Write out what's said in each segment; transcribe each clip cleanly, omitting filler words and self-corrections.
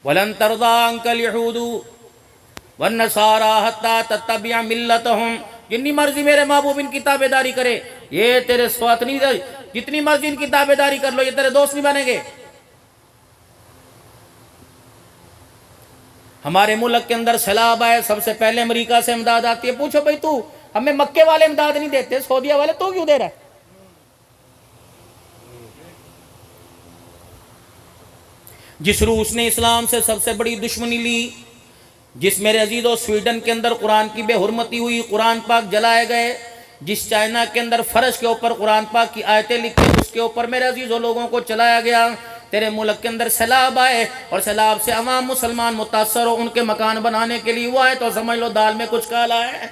ولن ترضى عنك اليهود والنصارى حتى تتبع ملتهم، جتنی مرضی میرے محبوب ان کی تابع داری کرے، یہ تیرے ساتھ نہیں، جتنی مرضی ان کی تابع داری کر لو یہ تیرے دوست نہیں بنیں گے۔ ہمارے ملک کے اندر سیلاب آئے، سب سے پہلے امریکہ سے امداد آتی ہے، پوچھو بھئی تو ہمیں مکے والے امداد نہیں دیتے، سعودیہ والے تو کیوں دے رہا ہے؟ جس روس نے اسلام سے سب سے بڑی دشمنی لی، جس میرے عزیزو سویڈن کے اندر قرآن کی بے حرمتی ہوئی، قرآن پاک جلائے گئے، جس چائنا کے اندر فرش کے اوپر قرآن پاک کی آیتیں لکھی اس کے اوپر میرے عزیزو لوگوں کو چلایا گیا، تیرے ملک کے اندر سیلاب آئے اور سیلاب سے عوام مسلمان متاثر ہو، ان کے مکان بنانے کے لیے وہ آئے تو سمجھ لو دال میں کچھ کالا ہے۔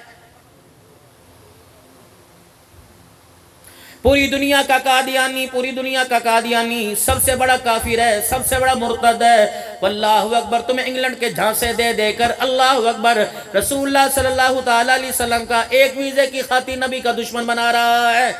پوری دنیا کا قادیانی، پوری دنیا کا قادیانی سب سے بڑا کافر ہے، سب سے بڑا مرتد ہے۔ واللہ اکبر، تمہیں انگلینڈ کے جھانسے دے دے کر اللہ اکبر رسول اللہ صلی اللہ تعالیٰ علیہ وسلم کا ایک ویزے کی خاطر نبی کا دشمن بنا رہا ہے۔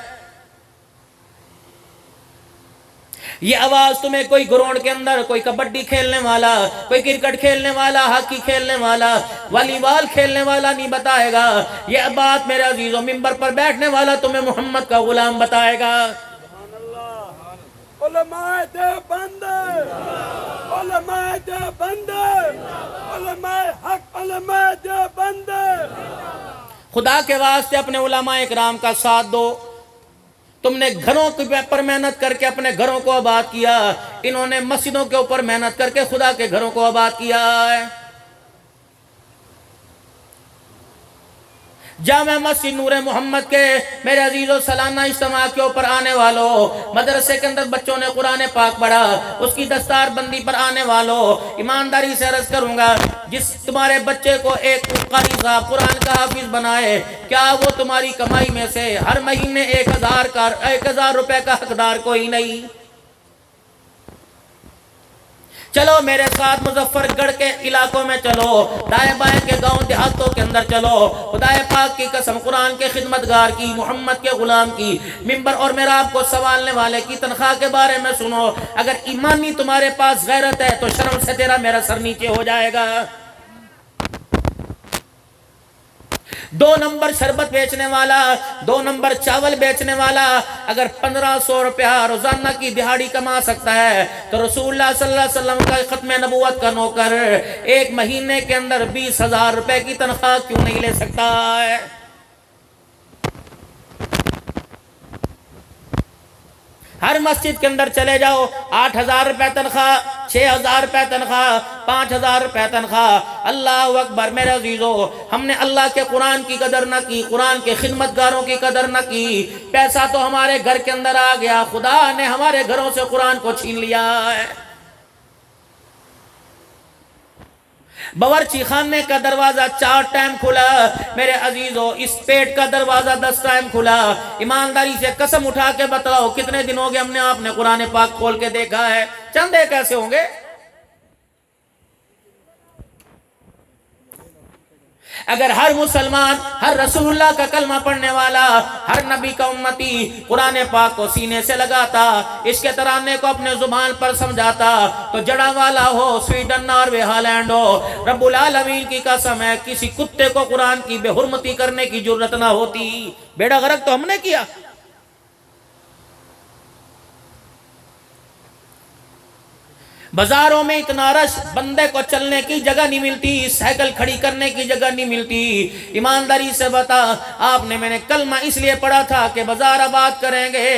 یہ آواز تمہیں کوئی گراؤنڈ کے اندر کوئی کبڈی کھیلنے والا، کوئی کرکٹ کھیلنے والا، ہاکی کھیلنے والا، والی بال کھیلنے والا نہیں بتائے گا، یہ بات میرے عزیزوں ممبر پر بیٹھنے والا تمہیں محمد کا غلام بتائے گا۔ علماء دیوبند، علماء دیوبند، علماء حق، علماء دیوبند۔ خدا کے واسطے اپنے علماء اکرام کا ساتھ دو۔ تم نے گھروں کے پر محنت کر کے اپنے گھروں کو آباد کیا، انہوں نے مسجدوں کے اوپر محنت کر کے خدا کے گھروں کو آباد کیا ہے۔ جامع مسجد نور محمد کے میرے عزیزو سالانہ اجتماع کے اوپر آنے والوں، مدرسے کے اندر بچوں نے قرآن پاک پڑھا، اس کی دستار بندی پر آنے والوں، ایمانداری سے عرض کروں گا، جس تمہارے بچے کو ایک قاری صاحب قرآن کا حافظ بنائے، کیا وہ تمہاری کمائی میں سے ہر مہینے 1000 روپے کا حقدار کوئی نہیں؟ چلو میرے ساتھ مظفر گڑھ کے علاقوں میں چلو، دائیں بائیں کے گاؤں دیہاتوں کے اندر چلو، خدا پاک کی قسم قرآن کے خدمتگار کی، محمد کے غلام کی، ممبر اور محراب کو سنبھالنے والے کی تنخواہ کے بارے میں سنو، اگر ایمانی تمہارے پاس غیرت ہے تو شرم سے تیرا میرا سر نیچے ہو جائے گا۔ 2 نمبر شربت بیچنے والا، 2 نمبر چاول بیچنے والا اگر 1500 روپیہ روزانہ کی دہاڑی کما سکتا ہے تو رسول اللہ صلی اللہ علیہ وسلم کا ختم نبوت کا نوکر ایک مہینے کے اندر 20,000 روپے کی تنخواہ کیوں نہیں لے سکتا ہے؟ ہر مسجد کے اندر چلے جاؤ، 8,000 روپے تنخواہ، 6,000 روپے تنخواہ، 5,000 روپے تنخواہ۔ اللہ اکبر میرے عزیزو، ہم نے اللہ کے قرآن کی قدر نہ کی، قرآن کے خدمتگاروں کی قدر نہ کی، پیسہ تو ہمارے گھر کے اندر آ گیا، خدا نے ہمارے گھروں سے قرآن کو چھین لیا ہے۔ باورچی خانے کا دروازہ 4 ٹائم کھلا، میرے عزیزو اس پیٹ کا دروازہ 10 ٹائم کھلا۔ ایمانداری سے قسم اٹھا کے بتلاؤ کتنے دن ہو گئے ہم نے آپ نے قرآن پاک کھول کے دیکھا ہے؟ چند ایک ایسے ہوں گے۔ اگر ہر مسلمان، ہر رسول اللہ کا کلمہ پڑھنے والا، ہر نبی کا امتی قرآن پاک کو سینے سے لگاتا، اس کے ترانے کو اپنے زبان پر سمجھاتا، تو جڑا والا ہو، سویڈن، ناروے، ہالینڈ ہو، رب العالمین کی قسم ہے کسی کتے کو قرآن کی بے حرمتی کرنے کی جرت نہ ہوتی۔ بیڑا غرق تو ہم نے کیا۔ بازاروں میں اتنا رش، بندے کو چلنے کی جگہ نہیں ملتی، سائیکل کھڑی کرنے کی جگہ نہیں ملتی۔ ایمانداری سے بتا، آپ نے میں نے کلمہ اس لیے پڑھا تھا کہ بازار آباد کریں گے،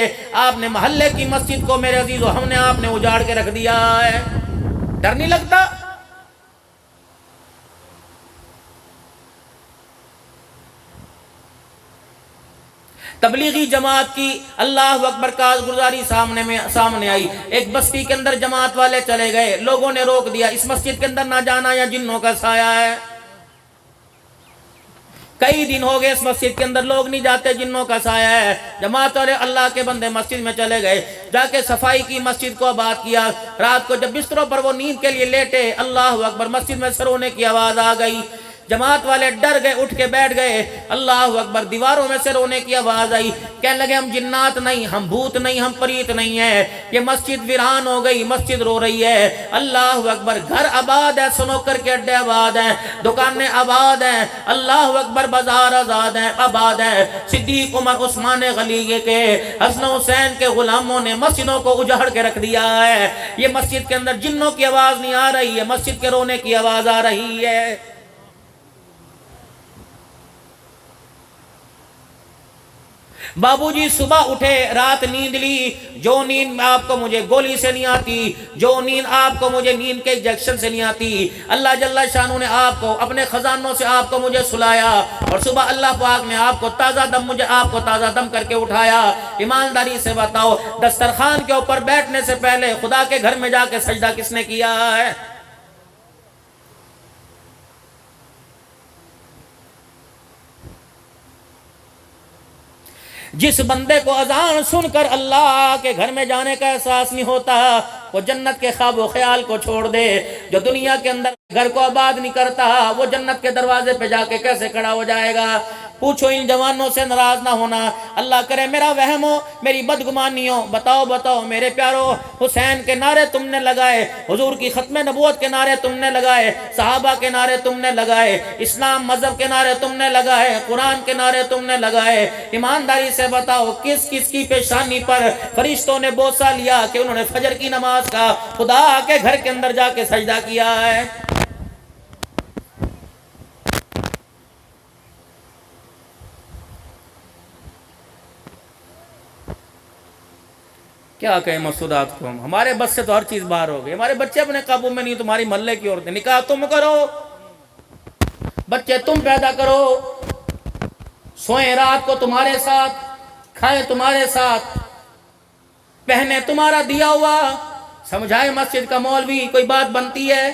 آپ نے محلے کی مسجد کو میرے عزیزو ہم نے آپ نے اجاڑ کے رکھ دیا ہے۔ ڈر نہیں لگتا؟ تبلیغی جماعت کی اللہ اکبر کارگزاری سامنے آئی، ایک بستی کے اندر جماعت والے چلے گئے، لوگوں نے روک دیا، اس مسجد کے اندر نہ جانا یا جنوں کا سایہ ہے۔ کئی دن ہو گئے اس مسجد کے اندر لوگ نہیں جاتے، جنوں کا سایہ ہے۔ جماعت والے اللہ کے بندے مسجد میں چلے گئے، جا کے صفائی کی، مسجد کو آباد کیا۔ رات کو جب بستروں پر وہ نیند کے لیے لیٹے، اللہ اکبر مسجد میں سرونے کی آواز آ گئی۔ جماعت والے ڈر گئے، اٹھ کے بیٹھ گئے۔ اللہ اکبر، دیواروں میں سے رونے کی آواز آئی، کہنے لگے ہم جنات نہیں، ہم بھوت نہیں، ہم پریت نہیں ہیں، یہ مسجد ویران ہو گئی، مسجد رو رہی ہے۔ اللہ اکبر، گھر آباد ہے، سنوکر کے اڈے آباد ہیں، دکانیں آباد ہیں، اللہ اکبر، بازار آزاد ہیں، آباد ہیں۔ صدیق عمر عثمان غنی کے، حسن حسین کے غلاموں نے مسجدوں کو اجاڑ کے رکھ دیا ہے۔ یہ مسجد کے اندر جنوں کی آواز نہیں آ رہی ہے، مسجد کے رونے کی آواز آ رہی ہے۔ بابو جی صبح اٹھے، رات نیند لی، جو نیند آپ کو مجھے گولی سے نہیں آتی، جو نیند آپ کو مجھے نیند کے انجیکشن سے نہیں آتی، اللہ جل شانہ نے آپ کو اپنے خزانوں سے آپ کو مجھے سلایا، اور صبح اللہ پاک نے آپ کو تازہ دم مجھے آپ کو تازہ دم کر کے اٹھایا۔ ایمانداری سے بتاؤ، دسترخوان کے اوپر بیٹھنے سے پہلے خدا کے گھر میں جا کے سجدہ کس نے کیا ہے؟ جس بندے کو اذان سن کر اللہ کے گھر میں جانے کا احساس نہیں ہوتا، وہ جنت کے خواب و خیال کو چھوڑ دے۔ جو دنیا کے اندر گھر کو آباد نہیں کرتا، وہ جنت کے دروازے پہ جا کے کیسے کھڑا ہو جائے گا؟ پوچھو ان جوانوں سے، ناراض نہ ہونا، اللہ کرے میرا وہم ہو، میری بدگمانی ہو۔ بتاؤ میرے پیارو، حسین کے نعرے تم نے لگائے، حضور کی ختم نبوت کے نعرے تم نے لگائے، صحابہ کے نعرے تم نے لگائے، اسلام مذہب کے نعرے تم نے لگائے، قرآن کے نعرے تم نے لگائے۔ ایمانداری سے بتاؤ، کس کس کی پیشانی پر فرشتوں نے بوسہ لیا کہ انہوں نے فجر کی نماز کا خدا کے گھر کے اندر جا کے سجدہ کیا ہے؟ کیا کہیں مسعودات کو ہمارے بس سے تو ہر چیز باہر ہو گئی، ہمارے بچے اپنے قابو میں نہیں، تمہاری محلے کی عورتیں، نکاح تم کرو، بچے تم پیدا کرو، سوئیں رات کو تمہارے ساتھ، کھائیں تمہارے ساتھ، پہنے تمہارا دیا ہوا، سمجھائے مسجد کا مولوی، کوئی بات بنتی ہے؟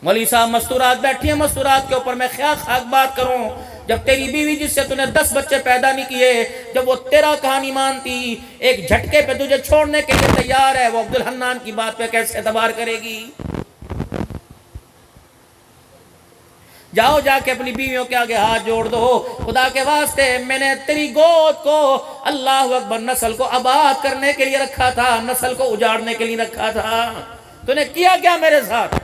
مولوی صاحب مستورات بیٹھی ہیں، مستورات کے اوپر میں خاک بات کروں، جب تیری بیوی جس سے تُو نے 10 بچے پیدا نہیں کیے، جب وہ تیرا کہانی مانتی، ایک جھٹکے پہ تجھے چھوڑنے کے لیے تیار ہے، وہ عبدالحنان کی بات پہ کیسے اعتبار کرے گی؟ جاؤ جا کے اپنی بیویوں کے آگے ہاتھ جوڑ دو، خدا کے واسطے میں نے تیری گود کو اللہ اکبر نسل کو آباد کرنے کے لیے رکھا تھا، نسل کو اجاڑنے کے لیے رکھا تھا، تو نے کیا کیا میرے ساتھ؟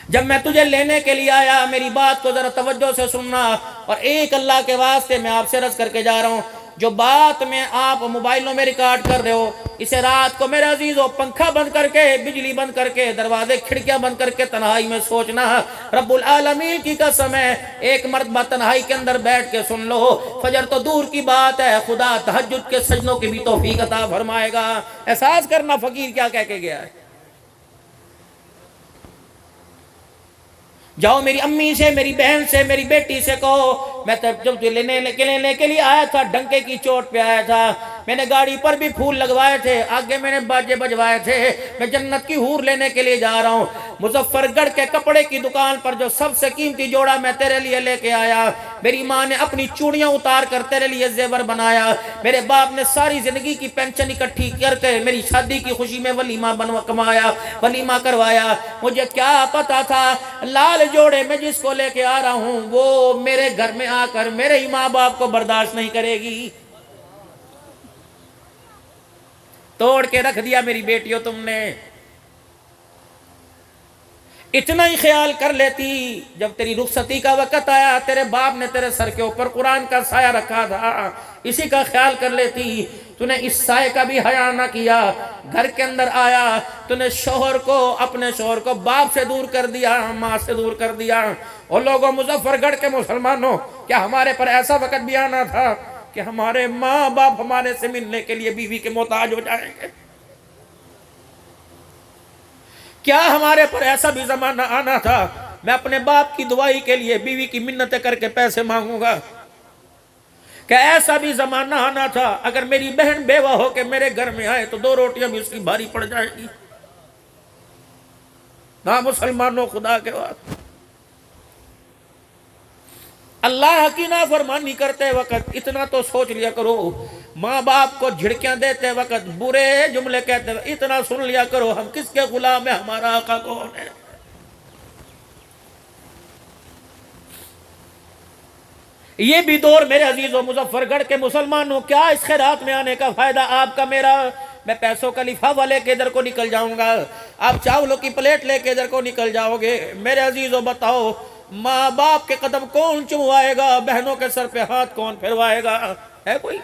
جب میں تجھے لینے کے لیے آیا، میری بات کو ذرا توجہ سے سننا، اور ایک اللہ کے واسطے میں آپ سے عرض کر کے جا رہا ہوں، جو بات میں آپ موبائلوں میں ریکارڈ کر رہے ہو، اسے رات کو میرے عزیزو پنکھا بند کر کے، بجلی بند کر کے، دروازے کھڑکیاں بند کر کے تنہائی میں سوچنا، رب العالمین کی قسم ہے، ایک مرتبہ تنہائی کے اندر بیٹھ کے سن لو، فجر تو دور کی بات ہے، خدا تہجد کے سجدوں کی بھی توفیق عطا فرمائے گا۔ احساس کرنا فقیر کیا کہہ کے گیا ہے۔ جاؤ میری امی سے، میری بہن سے، میری بیٹی سے کہو، میں جب لینے کے لیے آیا تھا، ڈنکے کی چوٹ پہ آیا تھا، میں نے گاڑی پر بھی پھول لگوائے تھے، آگے میں نے باجے بجوائے تھے، میں جنت کی حور لینے کے لیے جا رہا ہوں۔ مظفر گڑھ کے کپڑے کی دکان پر جو سب سے قیمتی جوڑا میں تیرے لیے لے کے آیا، میری ماں نے اپنی چوڑیاں اتار کر تیرے لیے زیور بنایا، میرے باپ نے ساری زندگی کی پینشن اکٹھی کر کے میری شادی کی خوشی میں ولیمہ کروایا۔ مجھے کیا پتا تھا لال جوڑے میں جس کو لے کے آ رہا ہوں، وہ میرے گھر میں آ کر میرے ہی ماں باپ کو برداشت نہیں کرے گی۔ توڑ کے رکھ دیا میری بیٹیوں تم نے۔ اتنا ہی خیال کر لیتی، جب تیری رخصتی کا وقت آیا، تیرے باپ نے تیرے سر کے اوپر قرآن کا سایہ رکھا تھا، اسی کا خیال کر لیتی، تو نے اس سائے کا بھی حیا نہ کیا۔ گھر کے اندر آیا، تو نے اپنے شوہر کو باپ سے دور کر دیا، ماں سے دور کر دیا۔ اور لوگوں، مظفر گڑھ کے مسلمانوں، کیا ہمارے پر ایسا وقت بھی آنا تھا کہ ہمارے ماں باپ ہمارے سے ملنے کے لیے بیوی کے محتاج ہو جائیں گے؟ کیا ہمارے پر ایسا بھی زمانہ آنا تھا میں اپنے باپ کی دعائی کے لیے بیوی کی منتیں کر کے پیسے مانگوں گا؟ کہ ایسا بھی زمانہ آنا تھا اگر میری بہن بیوہ ہو کے میرے گھر میں آئے تو 2 روٹیاں بھی اس کی بھاری پڑ جائیں گی؟ نہ مسلمانوں، خدا کے واسطے اللہ کی نافرمانی کرتے وقت اتنا تو سوچ لیا کرو، ماں باپ کو جھڑکیاں دیتے وقت برے جملے کہتے وقت اتنا سن لیا کرو ہم کس کے غلام ہیں، ہمارا آقا کون ہے۔ یہ بھی دور میرے عزیز و مظفر گڑھ کے مسلمانوں، کیا اس خیرات میں آنے کا فائدہ آپ کا میرا؟ میں پیسوں کا لفافہ لے کے ادھر کو نکل جاؤں گا، آپ چاولوں کی پلیٹ لے کے ادھر کو نکل جاؤ گے۔ میرے عزیزو بتاؤ، ماں باپ کے قدم کون چموائے گا؟ بہنوں کے سر پہ ہاتھ کون پھروائے گا؟ ہے کوئی؟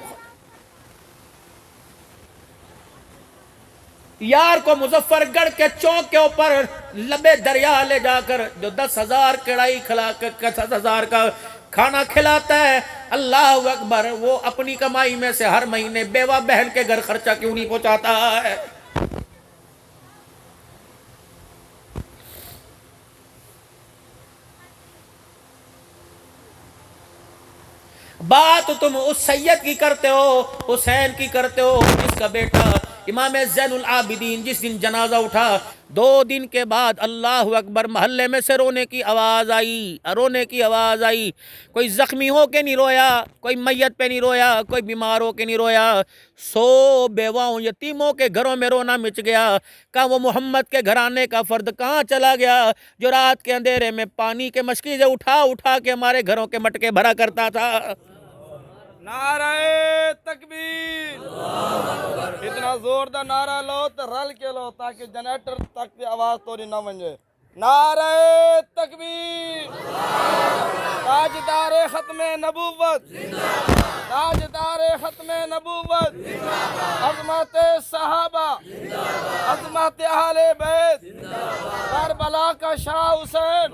یار کو مظفر گڑھ کے چوک کے اوپر لبے دریا لے جا کر جو 10,000 کڑائی کھلا 10,000 کا کھانا کھلاتا ہے، اللہ اکبر، وہ اپنی کمائی میں سے ہر مہینے بیوہ بہن کے گھر خرچہ کیوں نہیں پہنچاتا ہے؟ بات تم اس سید کی کرتے ہو، حسین کی کرتے ہو، جس کا بیٹا امام زین العابدین جس دن جنازہ اٹھا 2 دن کے بعد اللہ اکبر محلے میں سے رونے کی آواز آئی۔ کوئی زخمی ہو کے نہیں رویا، کوئی میت پہ نہیں رویا، کوئی بیمار ہو کے نہیں رویا، 100 بیواؤں یتیموں کے گھروں میں رونا مچ گیا۔ کہاں وہ محمد کے گھرانے کا فرد کہاں چلا گیا جو رات کے اندھیرے میں پانی کے مشکیزیں اٹھا کے ہمارے گھروں کے مٹکے بھرا کرتا تھا؟ نعرہ تکبیر، اتنا زور دا نعرہ لو تو رل کے لو تاکہ جنریٹر تک کی آواز توڑی نہ ونجے۔ نعرہ تکبیر، تاجدار ختم نبوت، تاجدار ختم نبوت، عظمت صحابہ، عظمت اہل بیت، کربلا کا شاہ حسین۔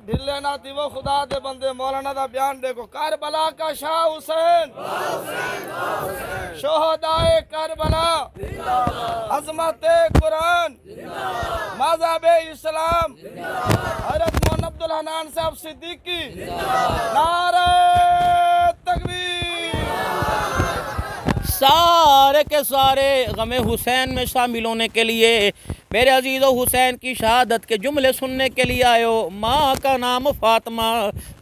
ڈھلے نہ تھی وہ خدا دے بندے، مولانا دا بیان دیکھو، کربلا کا شاہ حسین، شہدائے کربلا، عظمت قرآن، مذہب اسلام، حضرت مولانا عبدالحنان صاحب صدیقی، نعرہ تکبیر۔ سارے کے سارے غم حسین میں شامل ہونے کے لیے میرے عزیزو حسین کی شہادت کے جملے سننے کے لیے آئے ہو۔ ماں کا نام فاطمہ،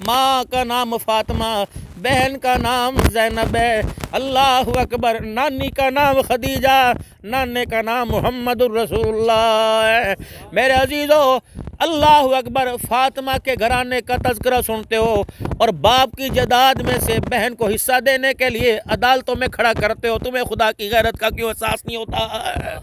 ماں کا نام فاطمہ، بہن کا نام زینب ہے، اللہ اکبر، نانی کا نام خدیجہ، نانے کا نام محمد الرسول اللہ ہے۔ میرے عزیزو اللہ اکبر، فاطمہ کے گھرانے کا تذکرہ سنتے ہو اور باپ کی جائیداد میں سے بہن کو حصہ دینے کے لیے عدالتوں میں کھڑا کرتے ہو، تمہیں خدا کی غیرت کا کیوں احساس نہیں ہوتا ہے؟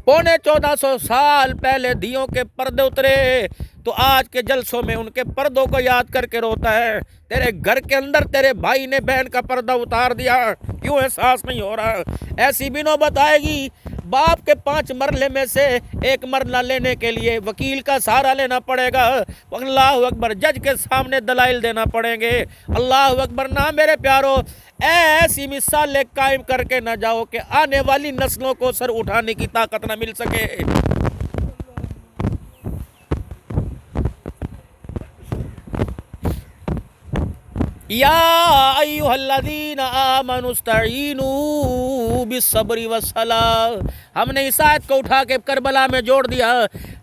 1450 سال پہلے دیوں کے پردے اترے تو آج کے جلسوں میں ان کے پردوں کو یاد کر کے روتا ہے۔ تیرے گھر کے اندر تیرے بھائی نے بہن کا پردہ اتار دیا، کیوں احساس نہیں ہو رہا؟ ایسی بھی نوبت آئے گی باپ کے 5 مرلے میں سے 1 مرلہ لینے کے لیے وکیل کا سہارا لینا پڑے گا، اللہ اکبر، جج کے سامنے دلائل دینا پڑیں گے، اللہ اکبر۔ نہ میرے پیارو، ایسی مثالیں قائم کر کے نہ جاؤ کہ آنے والی نسلوں کو سر اٹھانے کی طاقت نہ مل سکے۔ یا ایھا الذین آمنوا استعینوا بالصبر والصلاۃ۔ ہم نے اس آیت کو اٹھا کے کربلا میں جوڑ دیا۔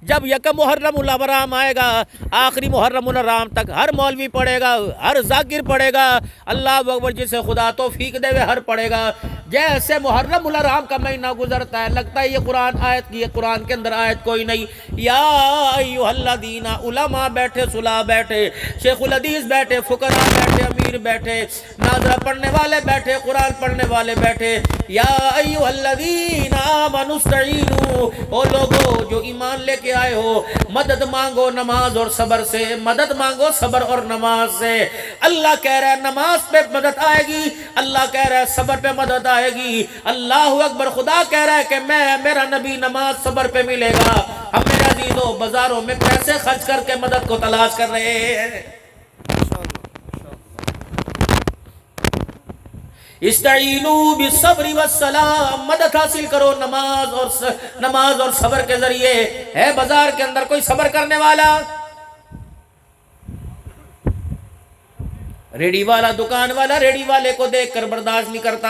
جب یکم محرم الحرام آئے گا، آخری محرم الحرام تک ہر مولوی پڑھے گا، ہر ذاکر پڑھے گا، اللہ اکبر، جسے خدا توفیق دے ہوئے ہر پڑھے گا۔ جیسے محرم الحرام کا مہینہ گزرتا ہے لگتا ہے یہ قرآن آیت کی، یہ قرآن کے اندر آیت کوئی نہیں۔ یا ایھا الذین، علماء بیٹھے، صلاح بیٹھے، شیخ الحدیث بیٹھے، فقراء بیٹھے، امیر بیٹھے، ناظرہ پڑھنے والے بیٹھے، قرآن پڑھنے والے بیٹھے۔ یا ایھا الذین آمنوا استعینوا، او لوگو جو ایمان لے کے آئے ہو، مدد مانگو نماز اور صبر سے، مدد مانگو صبر اور نماز سے۔ اللہ کہہ رہا ہے نماز پہ مدد آئے گی، اللہ کہہ رہا ہے صبر پہ مدد آئے گی، اللہ اکبر۔ خدا کہہ رہا ہے کہ میرا نبی نماز صبر پہ ملے گا۔ ہم میرے عزیزوں بازاروں میں پیسے خرچ کر کے مدد کو تلاش کر رہے ہیں۔ استعینوا بالصبر والصلاۃ، مدد حاصل کرو نماز اور صبر کے ذریعے۔ ہے بازار کے اندر کوئی صبر کرنے والا؟ ریڑی والا، دکان والا ریڑی والے کو دیکھ کر برداشت نہیں کرتا،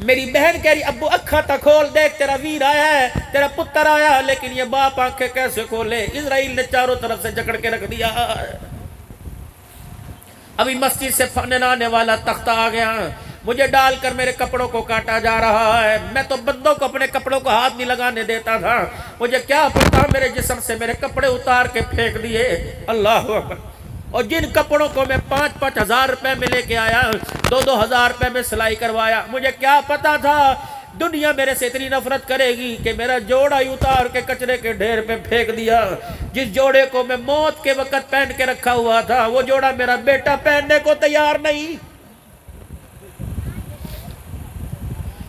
میری بہن کہہ رہی ابو اکھا تا کھول دیکھ تیرا ویر آیا ہے، تیرا پتر آیا، لیکن یہ باپ آنکھیں کیسے کھولے؟ اسرائیل نے چاروں طرف سے جکڑ کے رکھ دیا۔ ابھی مسجد سے ننانے والا تختہ آ گیا، مجھے ڈال کر میرے کپڑوں کو کاٹا جا رہا ہے۔ میں تو بندوں کو اپنے کپڑوں کو ہاتھ نہیں لگانے دیتا تھا، مجھے کیا پتا میرے جسم سے میرے کپڑے اتار کے پھینک دیے۔ اللہ اکبر۔ اور جن کپڑوں کو میں 5-5 ہزار روپے میں لے کے آیا، 2-2 ہزار روپے میں سلائی کروایا، مجھے کیا پتا تھا دنیا میرے سے اتنی نفرت کرے گی کہ میرا جوڑا ہی اتار کے کچرے کے ڈھیر پہ پھینک دیا۔ جس جوڑے کو میں موت کے وقت پہن کے رکھا ہوا تھا، وہ جوڑا میرا بیٹا پہننے کو تیار نہیں۔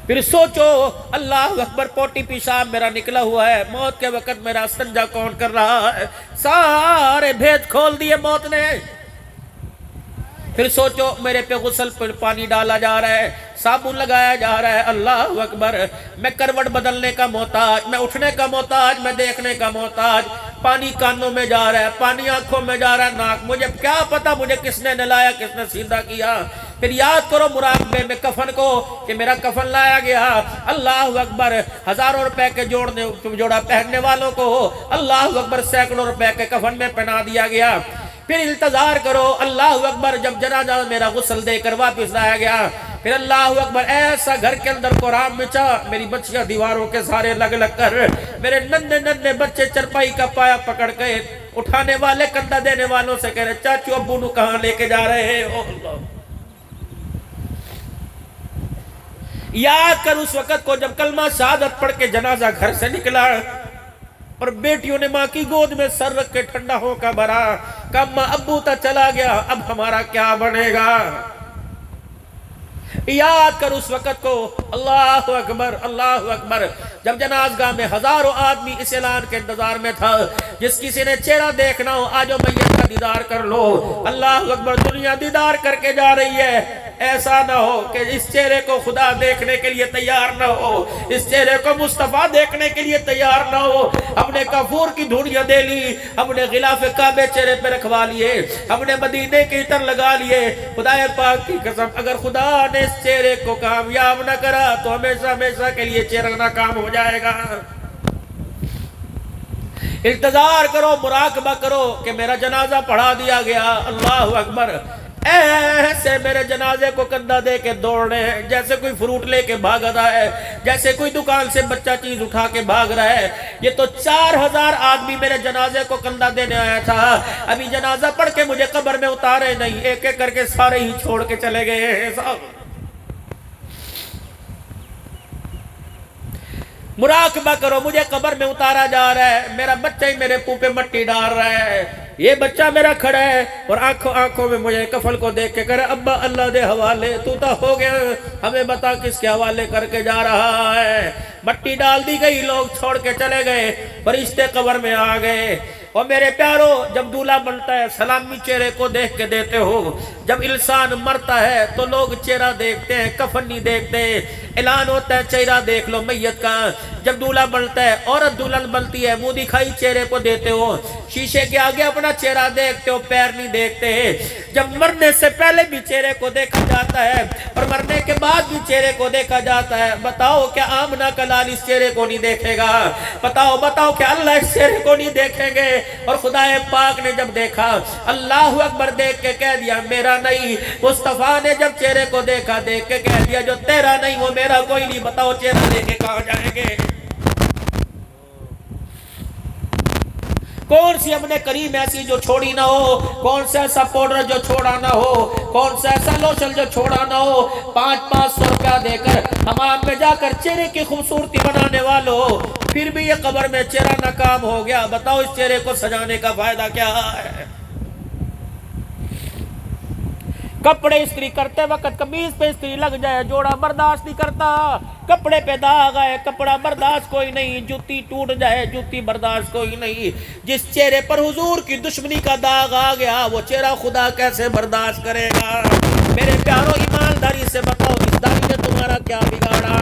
پھر سوچو، اللہ اکبر، پوٹی پیشاب میرا نکلا ہوا ہے، موت کے وقت میرا استنجا کون کر رہا ہے؟ سارے بھید کھول دیے موت نے۔ پھر سوچو، میرے پہ غسل پر پانی ڈالا جا رہا ہے، صابن لگایا جا رہا ہے، اللہ اکبر، میں کروٹ بدلنے کا محتاج، میں اٹھنے کا محتاج، میں دیکھنے کا محتاج، پانی کانوں میں جا رہا ہے، پانی آنکھوں میں جا رہا ہے، ناک، مجھے کیا پتا مجھے کس نے نلایا، کس نے سیدھا کیا۔ پھر یاد کرو مراقبے میں کفن کو کہ میرا کفن لایا گیا، اللہ اکبر، ہزاروں روپے کے جوڑا پہننے والوں کو اللہ اکبر سینکڑوں روپے کے کفن میں پہنا دیا گیا۔ پھر انتظار کرو، اللہ اکبر، جب جنازہ میرا غسل دے کر واپس لایا گیا، پھر اللہ اکبر، ایسا گھر کے اندر قرآن مچا، میری بچیاں دیواروں کے سارے لگ لگ کر، میرے ننھے ننھے بچے چرپائی کا پایا پکڑ کے، اٹھانے والے کندھا دینے والوں سے کہہ رہے چاچو ابو نو کہاں لے کے جا رہے ہیں؟ او اللہ، یاد کر اس وقت کو جب کلمہ شہادت پڑھ کے جنازہ گھر سے نکلا اور بیٹیوں نے ماں کی گود میں سر رکھ کے ٹھنڈا ہو کا بھرا، کہ ماں ابو تا چلا گیا، اب ہمارا کیا بنے گا؟ یاد کر اس وقت کو، اللہ اکبر، اللہ اکبر، جب جنازگاہ میں ہزاروں آدمی اس اعلان کے انتظار میں تھا، جس کسی نے چہرہ دیکھنا ہو آجو میت کا دیدار کر لو۔ اللہ اکبر، دنیا دیدار کر کے جا رہی ہے، ایسا نہ ہو کہ اس چہرے کو خدا دیکھنے کے لیے تیار نہ ہو، اس چہرے کو مصطفیٰ دیکھنے کے لیے تیار نہ ہو۔ ہم نے کافور کی دھوڑیاں دے لی، ہم نے غلاف کعبے چہرے پہ رکھوا لیے، ہم نے مدینے کی عطر لگا لیے۔ خدا پاک کی قسم، اگر خدا نے اس چہرے کو کامیاب نہ کرا تو ہمیشہ ہمیشہ کے لیے چہرہ ناکام ہو جائے گا۔ انتظار کرو، مراقبہ کرو کہ میرا جنازہ پڑھا دیا گیا، اللہ اکبر، ایسے میرے جنازے کو کندھا دے کے دوڑنے ہیں جیسے کوئی فروٹ لے کے بھاگ رہا ہے، جیسے کوئی دکان سے بچہ چیز اٹھا کے بھاگ رہا ہے۔ یہ تو 4000 آدمی میرے جنازے کو کندھا دینے آیا تھا، ابھی جنازہ پڑھ کے مجھے قبر میں اتارے نہیں، ایک ایک کر کے سارے ہی چھوڑ کے چلے گئے ہیں صاحب۔ مراقبہ کرو، مجھے قبر میں اتارا جا رہا ہے، میرا بچہ ہی میرے منہ پہ مٹی ڈال رہا ہے، یہ بچہ میرا کھڑا ہے اور آنکھوں میں مجھے کفن کو دیکھ کے کہہ رہا ابا اللہ دے حوالے، تو تا ہو گیا، ہمیں بتا کس کے حوالے کر کے جا رہا ہے۔ مٹی ڈال دی گئی، لوگ چھوڑ کے چلے گئے، فرشتے قبر میں آ گئے۔ اور میرے پیارو، جب دولہا بنتا ہے سلامی چہرے کو دیکھ کے دیتے ہو، جب انسان مرتا ہے تو لوگ چہرہ دیکھتے ہیں، کفن نہیں دیکھتے، اعلان ہوتا ہے چہرہ دیکھ لو میت کا۔ جب دولہا بنتا ہے، عورت دلہن بنتی ہے، منہ دکھائی چہرے کو دیتے ہو، شیشے کے آگے اپنا چہرہ دیکھتے ہو، پیر نہیں دیکھتے۔ جب مرنے سے پہلے بھی چہرے کو دیکھا جاتا ہے اور مرنے کے بعد بھی چہرے کو دیکھا جاتا ہے، بتاؤ کیا آمنہ کا لال اس چہرے کو نہیں دیکھے گا؟ بتاؤ کہ اللہ اس چہرے کو نہیں دیکھیں گے؟ اور خدا پاک نے جب دیکھا، اللہ اکبر، دیکھ کے کہہ دیا میرا نہیں۔ مصطفیٰ نے جب چہرے کو دیکھا، دیکھ کے کہہ دیا جو تیرا نہیں وہ میرا کوئی نہیں۔ بتاؤ چہرہ لے کے کہاں جائیں گے؟ کون سی ہم نے کریم ایسی جو چھوڑی نہ ہو، کون سا ایسا پاؤڈر جو چھوڑا نہ ہو، کون سا ایسا لوشن جو چھوڑا نہ ہو۔ 500 روپیہ دے کر حمام میں جا کر چہرے کی خوبصورتی بنانے والوں، پھر بھی یہ قبر میں چہرہ ناکام ہو گیا۔ بتاؤ اس چہرے کو سجانے کا فائدہ کیا ہے؟ کپڑے استری کرتے وقت قمیض پہ استری لگ جائے، جوڑا برداشت نہیں کرتا، کپڑے پہ داغ آئے کپڑا برداشت کوئی نہیں، جوتی ٹوٹ جائے جوتی برداشت کوئی نہیں۔ جس چہرے پر حضور کی دشمنی کا داغ آ گیا، وہ چہرہ خدا کیسے برداشت کرے گا؟ میرے پیاروں، ایمانداری سے بتاؤ اس داغ نے تمہارا کیا بگاڑا؟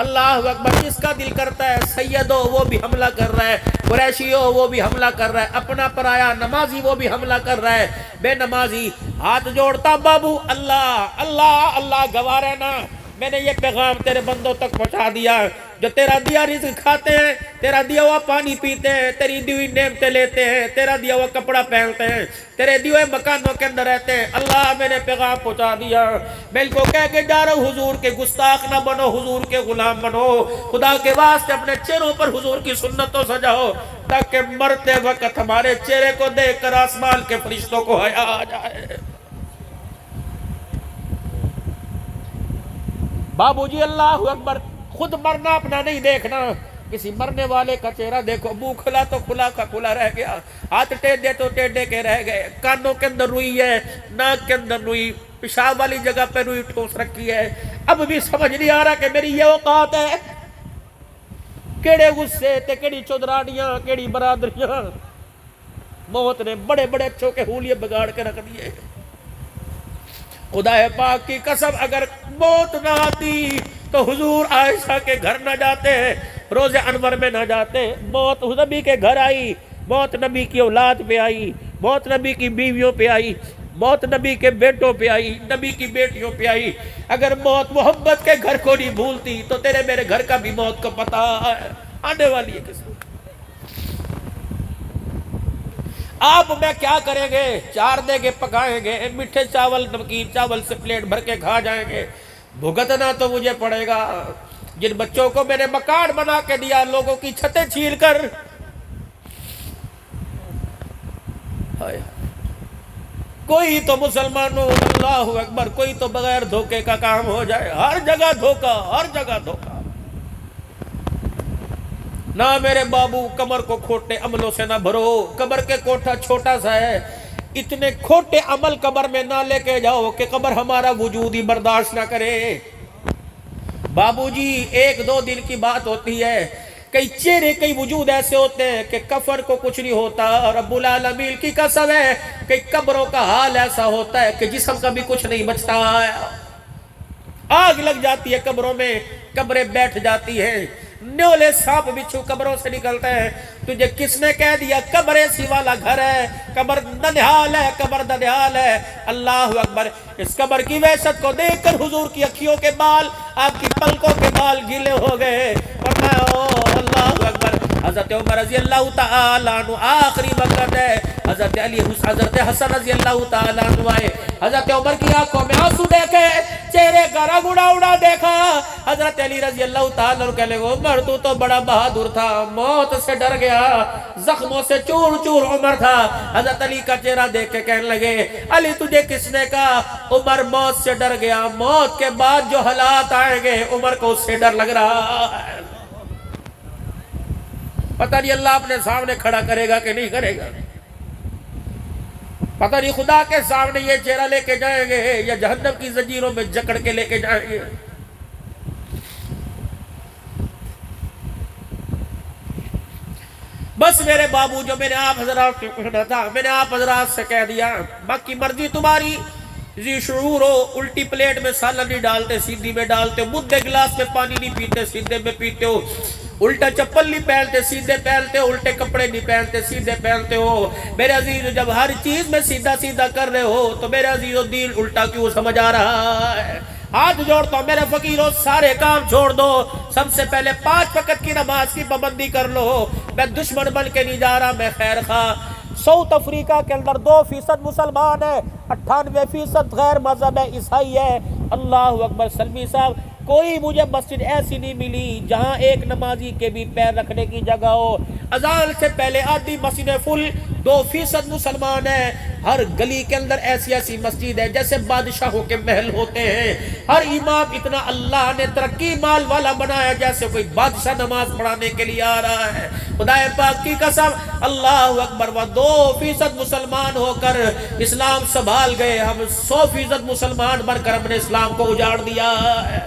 اللہ اکبر، جس کا دل کرتا ہے سید ہو وہ بھی حملہ کر رہا ہے، قریشی ہو وہ بھی حملہ کر رہا ہے، اپنا پرایا نمازی وہ بھی حملہ کر رہا ہے، بے نمازی ہاتھ جوڑتا بابو اللہ اللہ اللہ گواہ رہنا، میں نے یہ پیغام تیرے بندوں تک پہنچا دیا، جو تیرا دیا رزق کھاتے ہیں، تیرا دیا ہوا پانی پیتے ہیں، تیری دی ہوئی نعمتیں لیتے ہیں، تیرا دیا ہوا کپڑا پہنتے ہیں، تیرے دیے ہوئے مکانوں کے اندر رہتے ہیں، اللہ میں نے پیغام پہنچا دیا، میں ان کو کہہ کے جا رہا ہوں حضور کے گستاخ نہ بنو، حضور کے غلام بنو، خدا کے واسطے اپنے چہروں پر حضور کی سنتوں سجاؤ، تاکہ مرتے وقت ہمارے چہرے کو دیکھ کر آسمان کے فرشتوں کو حیا آ جائے۔ بابو جی اللہ اکبر، خود مرنا اپنا نہیں دیکھنا، کسی مرنے والے کا چہرہ دیکھو، منہ کھلا تو کھلا کا کھلا رہ گیا، ہاتھ ٹیڑھے تو ٹیڑھے کے رہ گئے، کانوں کے اندر روئی ہے، ناک کے اندر روئی، پیشاب والی جگہ پہ روئی ٹھوس رکھی ہے، اب بھی سمجھ نہیں آ رہا کہ میری یہ اوقات ہے، کیڑے غصے تے کیڑی چودرانیاں کیڑی برادریاں، موت نے بڑے بڑے اچھوں کے حولیے بگاڑ کے رکھ دیے۔ خدا پاک کی قسم اگر موت نہ آتی تو حضور عائشہ کے گھر نہ جاتے، روز انور میں نہ جاتے، موت نبی کے گھر آئی، موت نبی کی اولاد پہ آئی، موت نبی کی بیویوں پہ آئی، موت نبی کے بیٹوں پہ آئی، نبی کی بیٹیوں پہ آئی۔ اگر موت محمد کے گھر کو نہیں بھولتی تو تیرے میرے گھر کا بھی موت کو پتہ آنے والی ہے کس کو۔ آپ میں کیا کریں گے؟ 4 دیگے پکائیں گے، میٹھے چاول نمکین چاول سے پلیٹ بھر کے کھا جائیں گے، بھگتنا تو مجھے پڑے گا۔ جن بچوں کو میں نے مکان بنا کے دیا، لوگوں کی چھتیں چھیل کر، کوئی تو مسلمانوں اللہ اکبر، کوئی تو بغیر دھوکے کا کام ہو جائے، ہر جگہ دھوکا، ہر جگہ دھوکا۔ نہ میرے بابو قبر کو کھوٹے عملوں سے نہ بھرو، قبر کے کوٹھا چھوٹا سا ہے، اتنے کھوٹے عمل قبر میں نہ لے کے جاؤ کہ قبر ہمارا وجود ہی برداشت نہ کرے۔ بابو جی 1-2 دن کی بات ہوتی ہے، کئی چہرے کئی وجود ایسے ہوتے ہیں کہ کفر کو کچھ نہیں ہوتا، رب العالمین کی قسم ہے کہ قبروں کا حال ایسا ہوتا ہے کہ جسم کا بھی کچھ نہیں بچتا، آگ لگ جاتی ہے قبروں میں، قبریں بیٹھ جاتی ہیں، نیولے سانپ بچھو قبروں سے نکلتے ہیں۔ تجھے کس نے کہہ دیا قبر ایسی والا گھر ہے؟ قبر ننہال ہے، قبر ننہال ہے۔ اللہ اکبر، اس قبر کی وحشت کو دیکھ کر حضور کی اکھیوں کے بال، آپ کی پلکوں کے بال گیلے ہو گئے، فرمایا او اللہ اکبر۔ حضرت عمر رضی اللہ تعالیٰ عنہ آخری وقت ہے، حضرت علی حضرت حسن رضی اللہ تعالیٰ عنہ آئے، حضرت عمر کی آنکھوں میں آنسو دیکھے، چہرے کا رنگ اڑا اڑا دیکھا، حضرت علی رضی اللہ تعالیٰ عنہ کہنے لگے عمر تو بڑا بہادر تھا، موت سے ڈر گیا، زخموں سے چور چور عمر تھا۔ حضرت علی کا چہرہ دیکھ کے کہنے لگے علی تجھے کس نے کہا؟ عمر موت سے ڈر گیا، موت کے بعد جو حالات آئیں گے عمر کو اس سے ڈر لگ رہا ہے۔ پتہ نہیں اللہ اپنے سامنے کھڑا کرے گا کہ نہیں کرے گا، پتہ نہیں خدا کے سامنے یہ چہرہ لے کے جائیں گے یا جہنم کی زنجیروں میں جکڑ کے لے کے جائیں گے۔ بس میرے بابو جو میں نے آپ حضرات سے کہنا تھا میں نے آپ حضرات سے کہہ دیا، باقی مرضی تمہاری، ذی شعور ہو، الٹی پلیٹ میں سالن نہیں ڈالتے سیدھی میں ڈالتے ہو، مدے گلاس میں پانی نہیں پیتے سیدھے میں پیتے ہو، الٹا چپل نہیں پہنتے سیدھے پہنتے ہو، الٹے کپڑے نہیں پہنتے سیدھے پہنتے ہو۔ میرے عزیز جب ہر چیز میں سیدھا سیدھا کر رہے ہو تو میرے عزیز دین الٹا کیوں سمجھ آ رہا ہے؟ ہاتھ جوڑتا ہوں میرے فقیروں، سارے کام چھوڑ دو، سب سے پہلے 5 وقت کی نماز کی پابندی کر لو۔ میں دشمن بن کے نہیں جا رہا، میں خیر خواہ۔ ساؤتھ افریقہ کے اندر 2% مسلمان ہے، 98% غیر مذہب ہے، عیسائی ہے۔ اللہ اکبر۔ سلمی صاحب کوئی مجھے مسجد ایسی نہیں ملی جہاں ایک نمازی کے بھی پیر رکھنے کی جگہ ہو۔ اذان سے پہلے آدھی مسجدیں فل، 2% مسلمان ہیں۔ ہر گلی کے اندر ایسی ایسی مسجد ہے جیسے بادشاہوں کے محل ہوتے ہیں۔ ہر امام اتنا اللہ نے ترقی مال والا بنایا جیسے کوئی بادشاہ نماز پڑھانے کے لیے آ رہا ہے۔ خدا پاک کی قسم، اللہ اکبر، وہ 2% مسلمان ہو کر اسلام سنبھال گئے، ہم 100% مسلمان بن کر ہم نے اسلام کو اجاڑ دیا ہے۔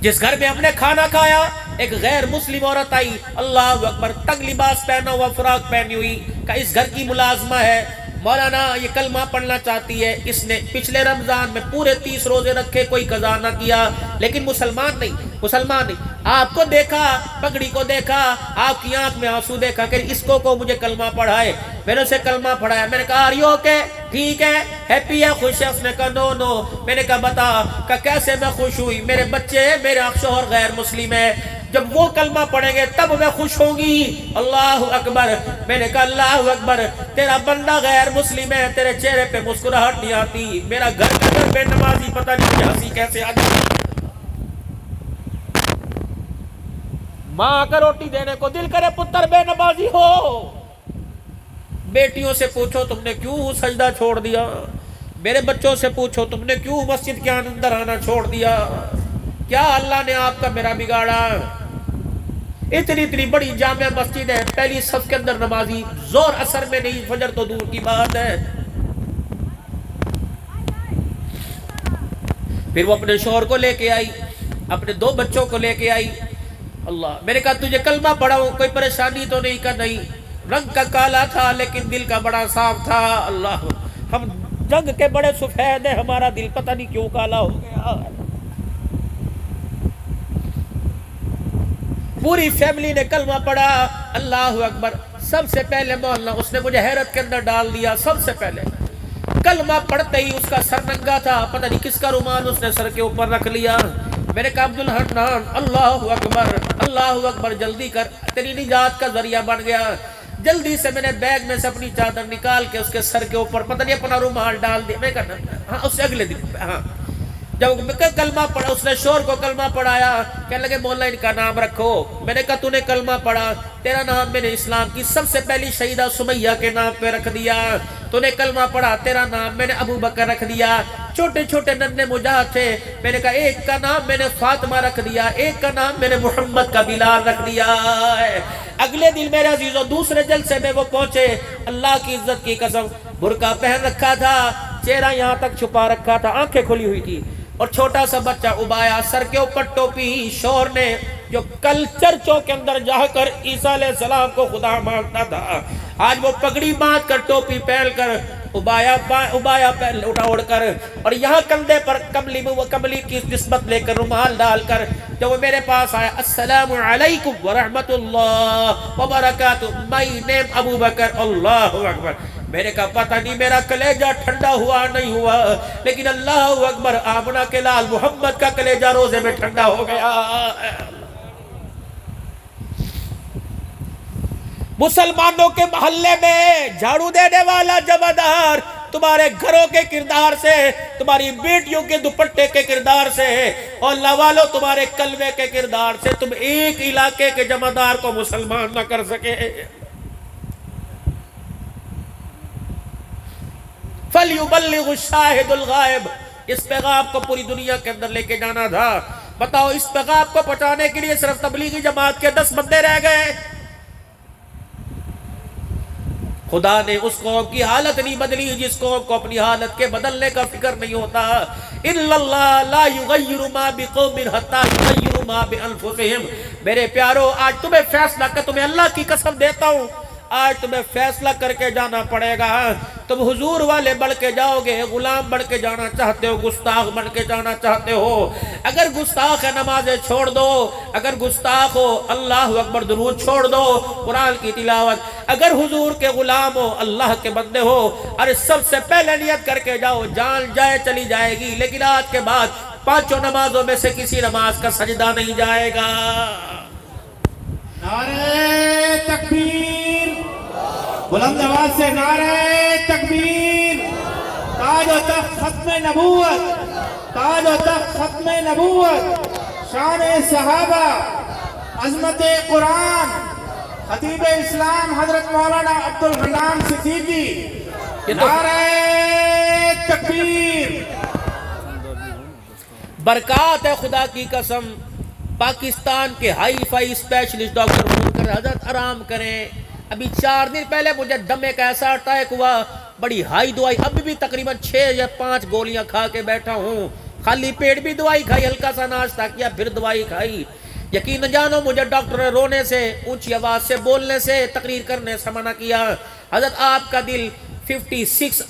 جس گھر میں ہم نے کھانا کھایا، ایک غیر مسلم عورت آئی، اللہ اکبر، تنگ لباس پہنا ہوا، فراق پہنی ہوئی، کہ اس گھر کی ملازمہ ہے، مولانا یہ کلمہ پڑھنا چاہتی ہے، اس نے پچھلے رمضان میں پورے 30 روزے رکھے، کوئی قضا نہ کیا، لیکن مسلمان نہیں، آپ کو دیکھا، پگڑی کو دیکھا، آپ کی آنکھ میں آنسو دیکھا کہ اس کو مجھے کلمہ پڑھائے، میں نے اسے کلمہ پڑھایا، میں نے کہا آر یو اوکے، ٹھیک ہے، ہیپی ہے، خوش ہے؟ اس نے کہا نو، میں نے کہا بتا کہ کیسے میں خوش ہوئی، میرے بچے، میرے شوہر غیر مسلم ہے، جب وہ کلمہ پڑھیں گے تب میں خوش ہوں گی۔ اللہ اکبر، میں نے کہا اللہ اکبر، تیرا بندہ غیر مسلم ہے، تیرے چہرے پہ مسکراہٹ نہیں آتی، میرا گھر کا گھر بے نمازی، پتہ نہیں مجھے ہنسی کیسے آ جاتی۔ ماں کا روٹی دینے کو دل کرے پتر بے نمازی ہو، بیٹیوں سے پوچھو تم نے کیوں سجدہ چھوڑ دیا، میرے بچوں سے پوچھو تم نے کیوں مسجد کے اندر آنا چھوڑ دیا، کیا اللہ نے آپ کا میرا بگاڑا؟ اتنی بڑی جامع مسجد ہے، پہلی صف کے اندر نمازی زور اثر میں نہیں، فجر تو دور کی بات ہے۔ پھر وہ اپنے شوہر کو لے کے آئی، اپنے 2 بچوں کو لے کے آئی، اللہ، میں نے کہا تجھے کلمہ پڑھاؤں، کوئی پریشانی تو نہیں؟ کہا نہیں، رنگ کا کالا تھا لیکن دل کا بڑا صاف تھا۔ اللہ، ہم رنگ کے بڑے سفید ہیں، ہمارا دل پتہ نہیں کیوں کالا ہو گیا۔ پوری فیملی نے کلمہ پڑھا، اللہ اکبر۔ سب سے پہلے مولانا اس نے مجھے حیرت کے اندر ڈال دیا، سب سے پہلے کلمہ پڑھتے ہی اس کا سر ننگا تھا، پتہ نہیں کس کا رومال اس نے سر کے اوپر رکھ لیا۔ میں نے کہا عبدالحنان، اللہ اکبر، جلدی کر، تیری نجات کا ذریعہ بن گیا۔ جلدی سے میں نے بیگ میں سے اپنی چادر نکال کے اس کے سر کے اوپر پتہ نہیں اپنا رومال ڈال دیا۔ میں کہا ہاں، اس سے اگلے دن جب کلمہ پڑھا، اس نے شور کو کلمہ پڑھایا، کہنے لگے مولا ان کا نام رکھو۔ میں نے کہا تو نے کلمہ پڑھا، تیرا نام میں نے اسلام کی سب سے پہلی شہیدہ سمیہ کے نام پہ رکھ دیا۔ تو نے کلمہ پڑھا، تیرا نام میں نے ابو بکر رکھ دیا۔ چھوٹے چھوٹے ننھے مجاہد تھے، میں نے کہا ایک کا نام میں نے فاطمہ رکھ دیا، ایک کا نام میں نے محمد کا بلال رکھ دیا۔ اگلے دن میرے عزیزوں دوسرے جلسے میں وہ پہنچے، اللہ کی عزت کی قسم، برقع پہن رکھا تھا، چہرہ یہاں تک چھپا رکھا تھا، آنکھیں کھلی ہوئی تھی، اور چھوٹا سا بچہ ابایا، سر کے اوپر ٹوپی۔ شور نے جو کل چرچوں کے اندر جا کر عیسیٰ علیہ السلام کو خدا مانتا تھا، آج وہ پگڑی باندھ کر ٹوپی پہن کر ابایا پہن اڑ کر، اور یہاں کندھے پر کملی کی نسبت لے کر رومال ڈال کر جب وہ میرے پاس آیا، السلام علیکم ورحمت اللہ وبرکاتہ، مائی نیم ابو بکر۔ اللہ اکبر، میں نے کہا پتہ نہیں میرا کلیجہ ٹھنڈا ہوا نہیں ہوا، لیکن اللہ اکبر، آمنہ کے لال محمد کا کلیجہ روزے میں ٹھنڈا ہو گیا۔ مسلمانوں کے محلے میں جھاڑو دینے والا جمعدار تمہارے گھروں کے کردار سے، تمہاری بیٹیوں کے دوپٹے کے کردار سے، اور اللہ والو تمہارے کلمے کے کردار سے تم ایک علاقے کے جمعدار کو مسلمان نہ کر سکے۔ فَلْيُبَلِّغُ الشَّاهِدُ الْغَائِبُ، اس پیغام کو پوری دنیا کے اندر لے کے جانا تھا۔ بتاؤ اس پیغام کو پہنچانے کے لیے صرف تبلیغی جماعت کے 10 بندے رہ گئے، خدا نے اس قوم کی حالت نہیں بدلی جس قوم کو اپنی حالت کے بدلنے کا فکر نہیں ہوتا۔ اِلَّا اللَّهُ لَا يُغَيِّرُ مَا بِقَوْمٍ حَتَّى يُغَيِّرُوا مَا بِأَنفُسِهِمْ۔ میرے پیارو، آج تمہیں فیصلہ کر، تمہیں اللہ کی قسم دیتا ہوں، آج تمہیں فیصلہ کر کے جانا پڑے گا۔ تم حضور والے بڑھ کے جاؤ گے، غلام بڑھ کے جانا چاہتے ہو، گستاخ بڑھ کے جانا چاہتے ہو، اگر گستاخ ہے نمازیں چھوڑ دو، اگر گستاخ ہو اللہ اکبر درود چھوڑ دو، قرآن کی تلاوت، اگر حضور کے غلام ہو، اللہ کے بندے ہو، ارے سب سے پہلے نیت کر کے جاؤ، جان جائے چلی جائے گی، لیکن آج کے بعد 5 نمازوں میں سے کسی نماز کا سجدہ نہیں جائے گا۔ نعرہ تکبیر، بلند آواز سے نعرہ تکبیر۔ تاج و تخت ختم نبوت، تاج و تخت ختم نبوت، شان صحابہ، عظمت قرآن، خطیب اسلام حضرت مولانا عبدالحنان صدیقی، نعرہ تکبیر۔ برکات ہے خدا کی قسم، پاکستان کے hi fi specialist doctor phone کر حضرت آرام کریں۔ ابھی 4 دن پہلے مجھے دمے کا ایسا اٹیک ہوا، بڑی ہائی دوائی، ابھی بھی تقریباً 6 یا 5 گولیاں کھا کے بیٹھا ہوں، خالی پیٹ بھی دوائی کھائی، ہلکا سا ناشتہ کیا، پھر دوائی کھائی۔ یقین جانو مجھے ڈاکٹر نے رونے سے، اونچی آواز سے بولنے سے، تقریر کرنے سے منع کیا۔ حضرت آپ کا دل 56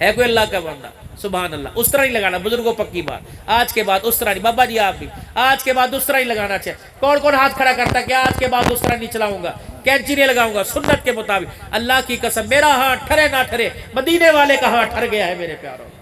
ہے کوئی اللہ کا بندہ؟ سبحان اللہ. اس طرح نہیں لگانا بزرگوں، پکی بات. آج کے بعد اس طرح نہیں. بابا جی آپ بھی آج کے بعد اس طرح نہیں لگانا چاہیے. کون کون ہاتھ کھڑا کرتا کہ آج کے بعد اس طرح نہیں چلاؤں گا، کینچی نہیں لگاؤں گا، سنت کے مطابق. اللہ کی قسم میرا ہاتھ ٹھرے نہ ٹھرے، مدینے والے کا ہاتھ ٹھر گیا ہے میرے پیاروں.